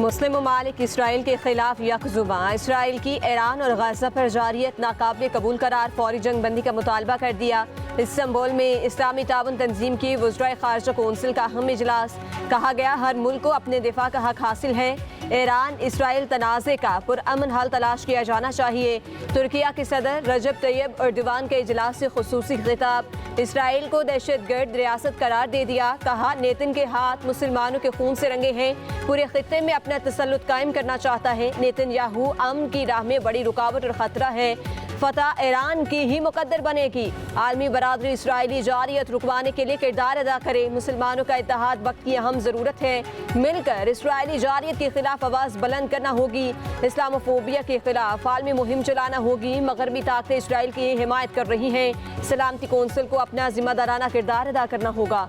मुस्लिम ममालिक इसराइल के खिलाफ यकजुबां। इसराइल की ईरान और गाजा पर जारियत नाकाबिल कबूल करार, फौरी जंग बंदी का मुतालबा कर दिया। इस्तांबुल में इस्लामी ताउन तंजीम की वज़राए ख़ारिजा कौंसिल का अहम इजलास। कहा गया हर मुल्क को अपने दिफा का हक हासिल है। ईरान इसराइल तनाज़े का पुरअमन हल तलाश किया जाना चाहिए। तुर्किया के सदर रजब तैयब एर्दोगान के इजलास से खुसूसी खिताब। इसराइल को दहशतगर्द रियासत करार दे दिया। कहा नेतन के हाथ मुसलमानों के खून से रंगे हैं। पूरे खित्ते में अपना तसल्लुत कायम करना चाहता है। नेतन्याहू अमन की राह में बड़ी रुकावट और खतरा है। फतह ईरान की ही मुकद्दर बनेगी। आलमी बरादरी इसराइली जारियत रुकवाने के लिए किरदार अदा करे। मुसलमानों का इत्तेहाद वक्त की अहम ज़रूरत है। मिलकर इसराइली जारियत के खिलाफ आवाज़ बुलंद करना होगी। इस्लामोफोबिया के खिलाफ आलमी मुहिम चलाना होगी। मगरबी ताकतें इसराइल की हिमायत कर रही हैं। सलामती कौंसिल को अपना जिम्मेदाराना किरदार अदा करना होगा।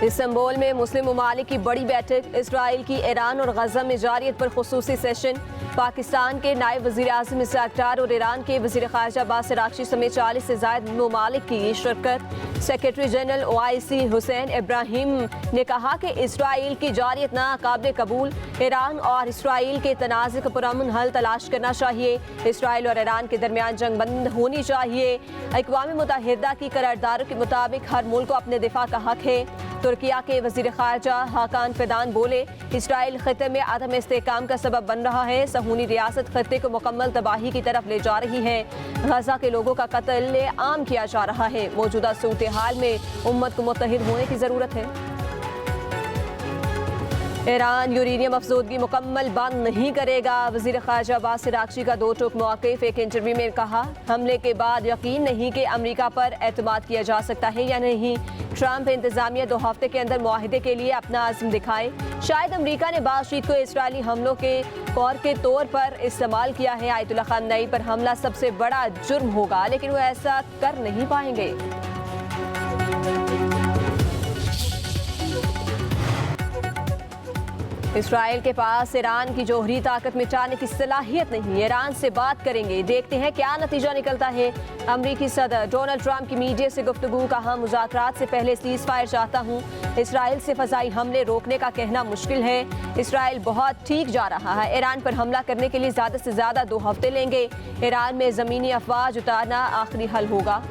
इस्तांबुल में मुस्लिम ममालिक की बड़ी बैठक। इसराइल की ईरान और गजा में जारियत पर खुसूसी सेशन। पाकिस्तान के नायब वज़ीर आज़म इस्रार और ईरान के वज़ीर ख़ारिजा अब्बास अराग़ची समेत 40 से ज़ायद ममालिक की शिरकत। Secretary general OIC Hussain Ibrahim ने कहा कि इसराइल की जारियत नाकाबिल कबूल। ईरान और इसराइल के तनाज़े का पुरअमन हल तलाश करना चाहिए। इसराइल और ईरान के दरमियान जंग बंद होनी चाहिए। अक़वाम मुत्तहिदा की करारदारों के मुताबिक हर मुल्क को अपने दिफा का हक है। तुर्किया के वज़ीर ख़ारिजा हाकान फिदान बोले इसराइल खित्ते में अदम इस्तेहकाम का सबब बन रहा है। सहूनी रियासत खित्ते को मुकम्मल तबाही की तरफ ले जा रही है। गजा के लोगों का कत्ल आम किया जा रहा है। मौजूदा सूरत हाल में उम्मत को मुत्तहिद होने की ज़रूरत है। ईरान यूरेनियम अफजोदगी मुकम्मल बंद नहीं करेगा। वज़ीर ख़ारिजा अब्बास अराग़ची का दो टूक मौक़िफ़। एक इंटरव्यू में कहा हमले के बाद यकीन नहीं कि अमरीका पर एतमाद किया जा सकता है या नहीं। ट्रंप इंतज़ामिया 2 हफ्ते के अंदर मुआहिदे के लिए अपना अज़्म दिखाए। शायद अमरीका ने बातचीत को इसराइली हमलों के कौर के तौर पर इस्तेमाल किया है। आयतुल्लाह ख़ामनई पर हमला सबसे बड़ा जुर्म होगा, लेकिन वो ऐसा कर नहीं पाएंगे। इसराइल के पास ईरान की जोहरी ताकत मिटाने की सलाहियत नहीं। ईरान से बात करेंगे, देखते हैं क्या नतीजा निकलता है। अमरीकी सदर डोनाल्ड ट्रंप की मीडिया से गुफ्तगू। कहा मुज़ाकरात से पहले सीज़ फायर चाहता हूँ। इसराइल से फ़ज़ाई हमले रोकने का कहना मुश्किल है। इसराइल बहुत ठीक जा रहा है। ईरान पर हमला करने के लिए ज़्यादा से ज़्यादा 2 हफ्ते लेंगे। ईरान में ज़मीनी अफवाज उतारना आखिरी हल होगा।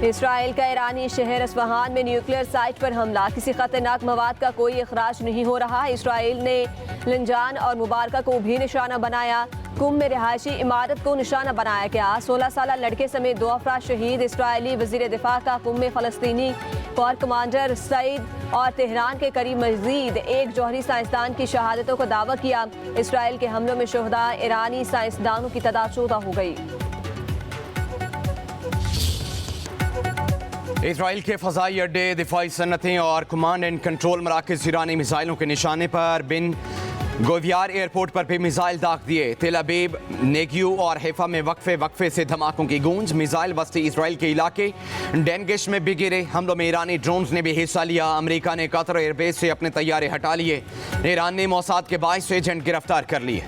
इसराइल का ईरानी शहर अस्फहान में न्यूक्लियर साइट पर हमला। किसी खतरनाक मवाद का कोई अखराज नहीं हो रहा। इसराइल ने लंजान और मुबारका को भी निशाना बनाया। कुम में रिहायशी इमारत को निशाना बनाया गया। 16 साल लड़के समेत 2 अफराद शहीद। इसराइली वज़ीर दिफा का कुम में फ़लस्तीनी कोर कमांडर सईद और तेहरान के करीब मज़ीद एक जौहरी साइंसदान की शहादतों का दावा किया। इसराइल के हमलों में शुहदा ईरानी साइंसदानों की तादाद 14 हो गई। इसराइल के फ़ज़ाई अड्डे, दिफाई सनतें और कमांड एंड कंट्रोल मराकज़ ईरानी मिसाइलों के निशाने पर। बिन गोवियार एयरपोर्ट पर भी मिसाइल दाग दिए। तेल अबीब, नेगियू और हैफा में वक्फे से धमाकों की गूंज। मिसाइल बस्ती इसराइल के इलाके डेनगिश में भी गिरे। हमलों में ईरानी ड्रोन्स ने भी हिस्सा लिया। अमेरिका ने कतर एयरबेस से अपने तैयारे हटा लिए। ईरान ने मोसाद के 22 एजेंट गिरफ्तार कर लिए।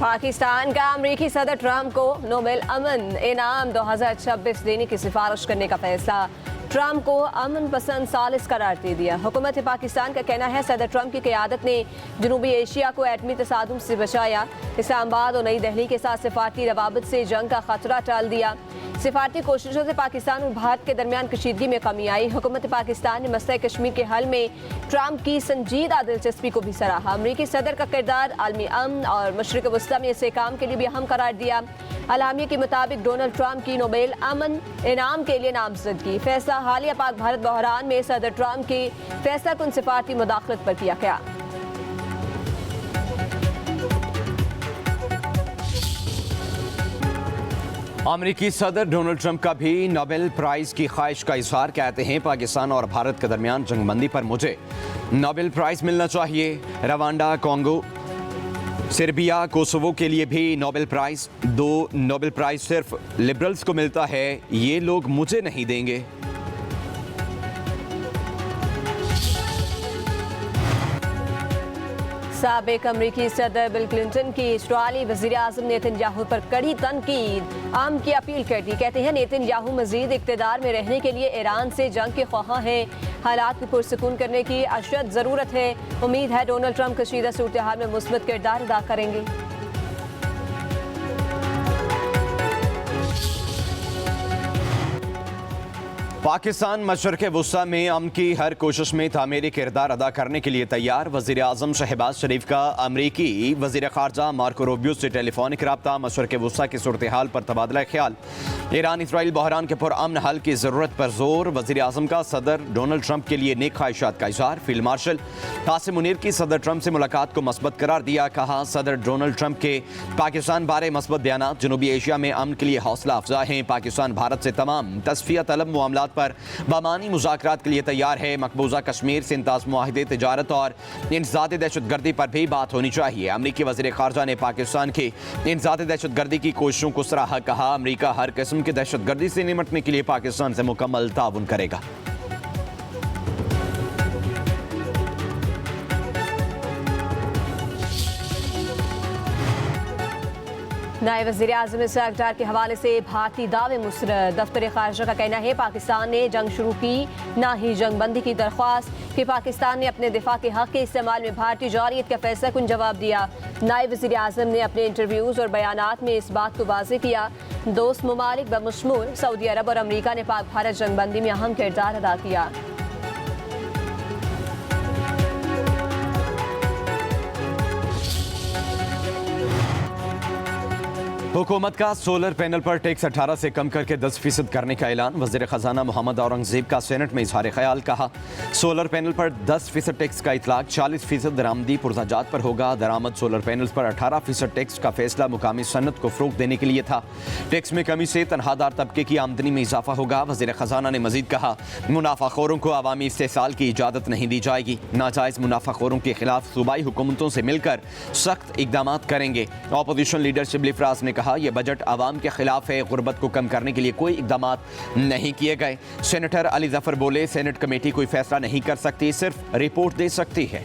पाकिस्तान का अमरीकी सदर ट्रंप को नोबेल अमन इनाम 2026 देने की सिफारिश करने का फैसला। ट्रंप को अमन पसंद सालिस करार दे दिया। हुकूमत पाकिस्तान का कहना है सदर ट्रंप की क़यादत ने जनूबी एशिया को एटमी तसादुम से बचाया। इस्लामाबाद और नई दिल्ली के साथ सिफारती रवाबत से जंग का खतरा टाल दिया। सिफारती कोशिशों से पाकिस्तान और भारत के दरमियान कशीदगी में कमी आई। हुकूमत पाकिस्तान ने मसले कश्मीर के हल में ट्रंप की संजीदा दिलचस्पी को भी सराहा। अमरीकी सदर का किरदार आलमी अमन और मशरिक़ वस्ता में इसे काम के लिए भी अहम करार दिया। अलामिया के मुताबिक डोनाल्ड ट्रंप की नोबेल अमन इनाम के लिए नामजदगी। फैसला हालिया पाक भारत बहरान में सदर ट्रंप की फैसला कुन सिफारती मुदाखलत पर किया गया। अमेरिकी सदर डोनाल्ड ट्रंप का भी नोबेल प्राइज़ की ख्वाहिश का इजहार। कहते हैं पाकिस्तान और भारत के दरमियान जंगबंदी पर मुझे नोबेल प्राइज़ मिलना चाहिए। रवांडा, कॉन्गो सर्बिया कोसोवो के लिए भी नोबेल प्राइज। 2 नोबेल प्राइज सिर्फ लिबरल्स को मिलता है, ये लोग मुझे नहीं देंगे। साबिक अमरीकी सदर बिल क्लिंटन की इस्राईली वज़ीर-ए-आज़म नेतन्याहू पर कड़ी तनकीद। आम की अपील कर दी। कहते हैं नेतन्याहू मजीद इक़्तिदार में रहने के लिए ईरान से जंग के ख्वाहां हैं। हालात को पुरसुकून करने की अशद ज़रूरत है। उम्मीद है डोनाल्ड ट्रंप कशीदा सूरत हाल में मुस्बत किरदार अदा करेंगे। पाकिस्तान मशरक़ वुस्ता में अमन की हर कोशिश में तामीरी किरदार अदा करने के लिए तैयार। वज़ीर आज़म शहबाज शरीफ का अमरीकी वज़ीर ख़ारजा मार्को रूबियो से टेलीफोनिक रब्ता। मशरक़ वुस्ता की सूरत हाल पर तबादला ख्याल। ईरान इसराइल बहरान के पुरअमन हल की ज़रूरत पर जोर। वज़ीर आज़म का सदर डोनाल्ड ट्रंप के लिए नेक ख्वाहिशात का इज़हार। फील्ड मार्शल कासिम मुनीर की सदर ट्रंप से मुलाकात को मस्बत करार दिया। कहा सदर डोनाल्ड ट्रंप के पाकिस्तान बारे मस्बत बयानात जनूबी एशिया में अमन के लिए हौसला अफजा हैं। पाकिस्तान भारत से तमाम तस्फिया तलब मामलात पर बामानी मुज़ाकरात के लिए तैयार है। मकबूजा कश्मीर से इंताज मुआहिदे, तिजारत और इंसदाद दहशतगर्दी पर भी बात होनी चाहिए। अमरीकी वज़ीर ख़ारजा ने पाकिस्तान की इंसदाद दहशतगर्दी की कोशिशों को सराहा। कहा अमरीका हर किस्म की दहशतगर्दी से निपटने के लिए पाकिस्तान से मुकम्मल ताउन करेगा। नायब वज़ीर-ए-आज़म इसहाक़ डार के हवाले से भारतीय दावे मुस्तरद। दफ्तर ख़ारजा का कहना है पाकिस्तान ने जंग शुरू की, ना ही जंग बंदी की दरख्वास्त कि पाकिस्तान ने अपने दिफा के हक़ के इस्तेमाल में भारतीय जारियत का फैसला कुन जवाब दिया। नायब वज़ीर-ए-आज़म ने अपने इंटरव्यूज़ और बयानात में इस बात को वाज़ेह किया दोस्त ममालिक बमशमूल सऊदी अरब और अमरीका ने पाक भारत जंग बंदी में अहम किरदार अदा किया। हुकूमत का सोलर पैनल पर टैक्स 18 से कम करके 10% करने का ऐलान। वज़ीर ख़जाना मोहम्मद औरंगज़ेब का सेनेट में इजहार ख्याल। कहा सोलर पैनल पर 10% टैक्स का इतलाक 40% दरामदी पुरजाजात पर होगा। दरामद सोलर पैनल्स पर 18% टैक्स का फैसला मुकामी सनत को फ़रोग़ देने के लिए था। टैक्स में कमी से तनख्वाहदार तबके की आमदनी में इजाफा होगा। वज़ीर ख़जाना ने मज़ीद कहा मुनाफाखोरों को अवामी इस्तेसाल की इजाज़त नहीं दी जाएगी। नाजायज़ मुनाफाखोरों के खिलाफ सूबाई हुकूमतों से मिलकर सख्त इक़दाम करेंगे। अपोजिशन लीडर शिबली फराज ने कहा यह बजट आवाम के खिलाफ है। गुर्बत को कम करने के लिए कोई इकदाम नहीं किए गए। सेनेटर अली जफर बोले सेनेट कमेटी कोई फैसला नहीं कर सकती, सिर्फ रिपोर्ट दे सकती है।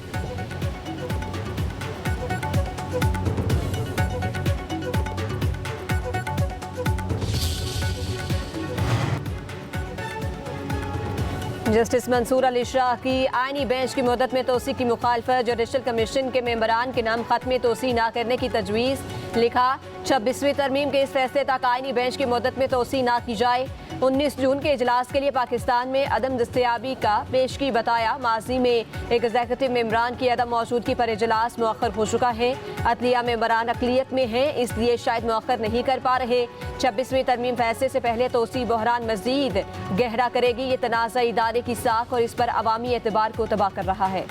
जस्टिस मंसूर अली शाह की आईनी बेंच की मुद्दत में तोसी की मुखालफत। जुडिशल कमीशन के मेंबरान के नाम खत में तोसी ना करने की तजवीज़। लिखा 26वीं तरमीम के इस फैसले तक आईनी बेंच की मुद्दत में तोसी ना की जाए। 19 जून के इजलास के लिए पाकिस्तान में अदम दस्तयाबी का पेशगी बताया। माजी में एक एग्जीक्यूटिव मेंबरान की अदम मौजूदगी पर इजलास मुअख्खर हो चुका है। अदलिया मेंबरान अकलियत में हैं, इसलिए शायद मुअख्खर नहीं कर पा रहे। 26वीं तरमीम फैसले से पहले तोसी बहरान मजीद गहरा करेगी। ये तनाज़ा इदारे की साख और इस पर अवामी एतबार को तबाह कर रहा है।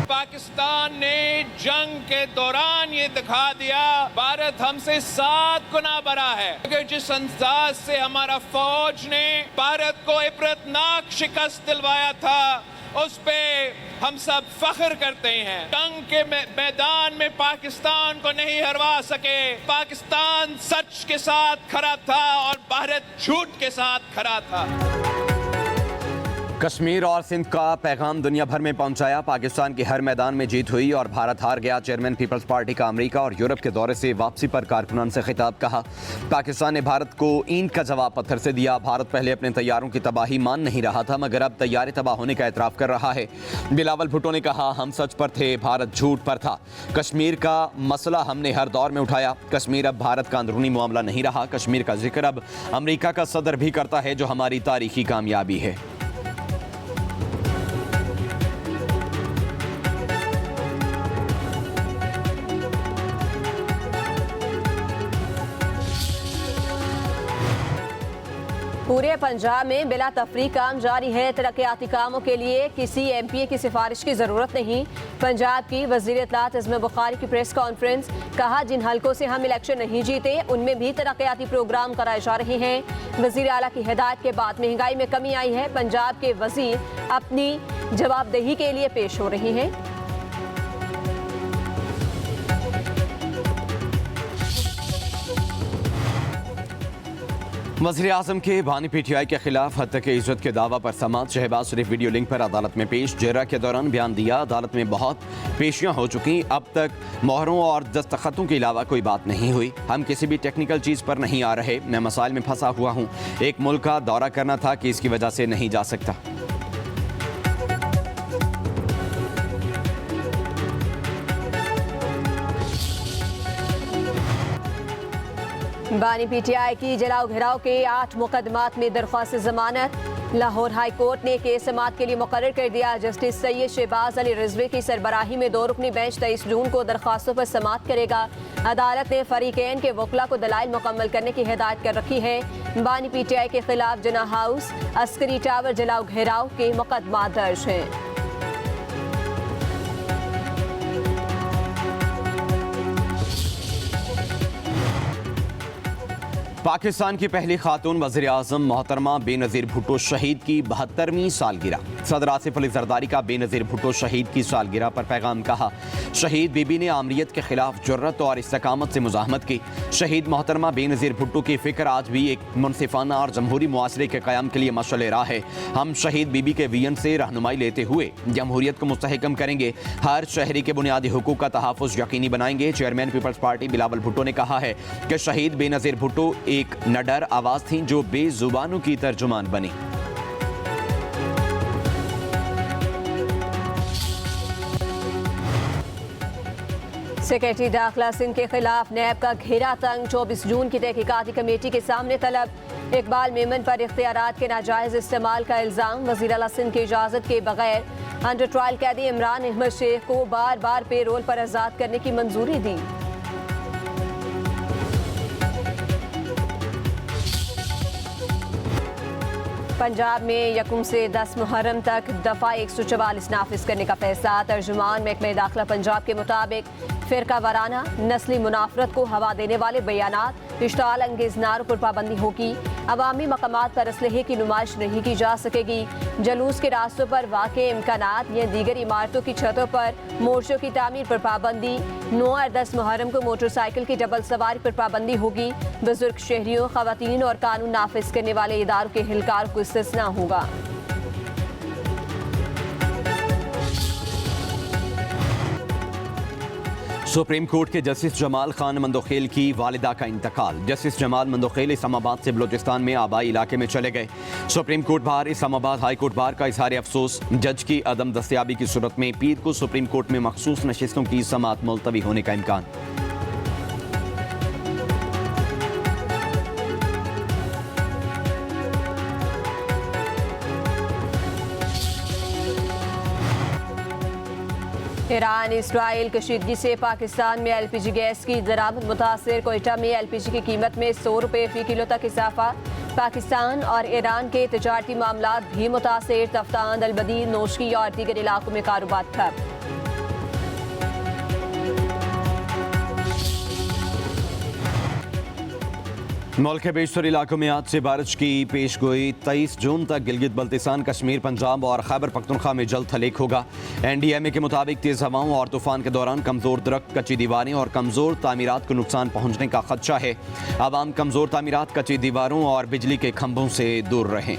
पाकिस्तान ने जंग के दौरान ये दिखा दिया भारत हमसे 7 गुना बड़ा है। अगर जिस अंदाज से हमारा फौज ने भारत को इबरतनाक शिकस्त दिलवाया था उस पे हम सब फख्र करते हैं। जंग के मैदान में पाकिस्तान को नहीं हरवा सके। पाकिस्तान सच के साथ खड़ा था और भारत झूठ के साथ खड़ा था। कश्मीर और सिंध का पैगाम दुनिया भर में पहुंचाया। पाकिस्तान की हर मैदान में जीत हुई और भारत हार गया। चेयरमैन पीपल्स पार्टी का अमेरिका और यूरोप के दौरे से वापसी पर कारकुनान से खिताब। कहा पाकिस्तान ने भारत को ईंट का जवाब पत्थर से दिया। भारत पहले अपने तैयारों की तबाही मान नहीं रहा था मगर अब तैयारी तबाह होने का एतराफ़ कर रहा है। बिलावल भुट्टो ने कहा हम सच पर थे, भारत झूठ पर था। कश्मीर का मसला हमने हर दौर में उठाया। कश्मीर अब भारत का अंदरूनी मामला नहीं रहा। कश्मीर का जिक्र अब अमेरिका का सदर भी करता है जो हमारी तारीखी कामयाबी है। पूरे पंजाब में बिला तफरीक काम जारी है। तरक्याती कामों के लिए किसी MPA की सिफारिश की ज़रूरत नहीं। पंजाब की वज़ीर इत्तलात इस्मा बुखारी की प्रेस कॉन्फ्रेंस। कहा जिन हलकों से हम इलेक्शन नहीं जीते उनमें भी तरक्याती प्रोग्राम कराए जा रहे हैं। वज़ीर आला की हिदायत के बाद महंगाई में कमी आई है। पंजाब के वज़ीर अपनी जवाबदेही के लिए पेश हो रही हैं। वज़ीर-ए-आज़म के बानी PTI के खिलाफ हत्या की इज्जत के दावा पर समात। शहबाज शरीफ वीडियो लिंक पर अदालत में पेश। जेरा के दौरान बयान दिया, अदालत में बहुत पेशियां हो चुकी, अब तक मोहरों और दस्तखतों के अलावा कोई बात नहीं हुई। हम किसी भी टेक्निकल चीज़ पर नहीं आ रहे। मैं मसाइल में फंसा हुआ हूँ। एक मुल्क का दौरा करना था कि इसकी वजह से नहीं जा सकता। बानी PTI की जलाओ घिराव के 8 मुकदमात में दरख्वास्त जमानत। लाहौर हाई कोर्ट ने केस समाअत के लिए मुकर्रर कर दिया। जस्टिस सैयद शहबाज अली रिजवी की सरबराही में 2 रुकनी बेंच 23 जून को दरख्वास्तों पर समाअत करेगा। अदालत ने फरीकैन के वकला को दलाइल मुकम्मल करने की हिदायत कर रखी है। बानी PTI के खिलाफ जना हाउस, अस्करी टावर जलाओ घेराव के मुकदमा दर्ज हैं। पाकिस्तान की पहली खातून वज़ीर-ए-आज़म मोहतरमा बेनज़ीर भुट्टो शहीद की 72वीं सालगिरह। सदर आसिफ अली ज़रदारी का बेनज़ीर भुट्टो शहीद की सालगिरह पर पैगाम कहा, शहीद बीबी ने आमरीत के खिलाफ जुर्रत और इस्तकामत से मुज़ाहमत की। शहीद मोहतरमा बेनज़ीर भुट्टो की फ़िक्र आज भी एक मुनसिफाना और जमहूरी मुआसरे के क़याम के लिए मशअल राह है। हम शहीद बीबी के विजन से रहनुमाई लेते हुए जमहूरियत को मुस्तहकम करेंगे। हर शहरी के बुनियादी हुकूक का तहफ़्फ़ुज़ यकीनी बनाएंगे। चेयरमैन पीपल्स पार्टी बिलावल भुट्टो ने कहा है कि शहीद बेनज़ीर भुट्टो एक नडर आवाज़ थी जो बेजुबानों की तर्जुमान बनी। सेक्रेटरी दाखिला सिंध के खिलाफ नैब का घेरा तंग। 24 जून की तहकीकाती कमेटी के सामने तलब। इकबाल मेमन पर इख्तियारात के नाजायज इस्तेमाल का इल्ज़ाम। वज़ीर आला सिंध की इजाज़त के बगैर अंडर ट्रायल कैदी इमरान अहमद शेख को बार बार पे रोल पर आज़ाद करने की मंजूरी दी। पंजाब में 1 से 10 मुहर्रम तक दफ़ा 144 नाफिज करने का फैसला। तर्जुमान महकमे दाखिला पंजाब के मुताबिक फ़िरका वाराना नस्ली मुनाफरत को हवा देने वाले बयानात, इश्ताल अंगेज नारों पर पाबंदी होगी। अवामी मकामात पर असलहे की नुमाइश नहीं की जा सकेगी। जलूस के रास्तों पर वाक़े इम्कानात या दीगर इमारतों की छतों पर मोर्चों की तामीर पर पाबंदी। 9 और 10 मुहर्रम को मोटरसाइकिल की डबल सवारी पर पाबंदी होगी। बुजुर्ग शहरियों, ख़वातीन और कानून नाफिज करने वाले इदारों के हिलकार को इस्तिस्ना होगा। सुप्रीम कोर्ट के जस्टिस जमाल खान मंदोखेल की वालिदा का इंतकाल। जस्टिस जमाल मंदोखेल इस्लामाबाद से बलूचिस्तान में आबाई इलाके में चले गए। Supreme court bar Islamabad high court bar का इजहार अफसोस। जज की अदम दस्तयाबी की सूरत में पीर को सुप्रीम कोर्ट में मखसूस नशिस्तों की समाअत मुलतवी होने का इम्कान। ईरान इसराइल कशीदगी से पाकिस्तान में LPG गैस की दरामद मुतासिर। कोयटा में LPG की कीमत में 100 रुपये फ़ी किलो तक इजाफा। पाकिस्तान और ईरान के तजारती मामलात भी मुतासिर। तफ्तान, अलबदीर, नोशकी और दीगर इलाकों में कारोबार ठप। मुल्क के बेशतर इलाकों में आज से बारिश की पेश गोई। 23 जून तक गिलगित बल्तिस्तान, कश्मीर, पंजाब और खैबर पख्तूनख्वा में जल्द हलेक होगा। NDMA के मुताबिक तेज़ हवाओं और तूफान के दौरान कमज़ोर दरख्त, कच्ची दीवारें और कमज़ोर तामीरात को नुकसान पहुँचने का खदशा है। आवाम कमज़ोर तामीरात, कच्ची दीवारों और बिजली के खंभों से दूर रहें।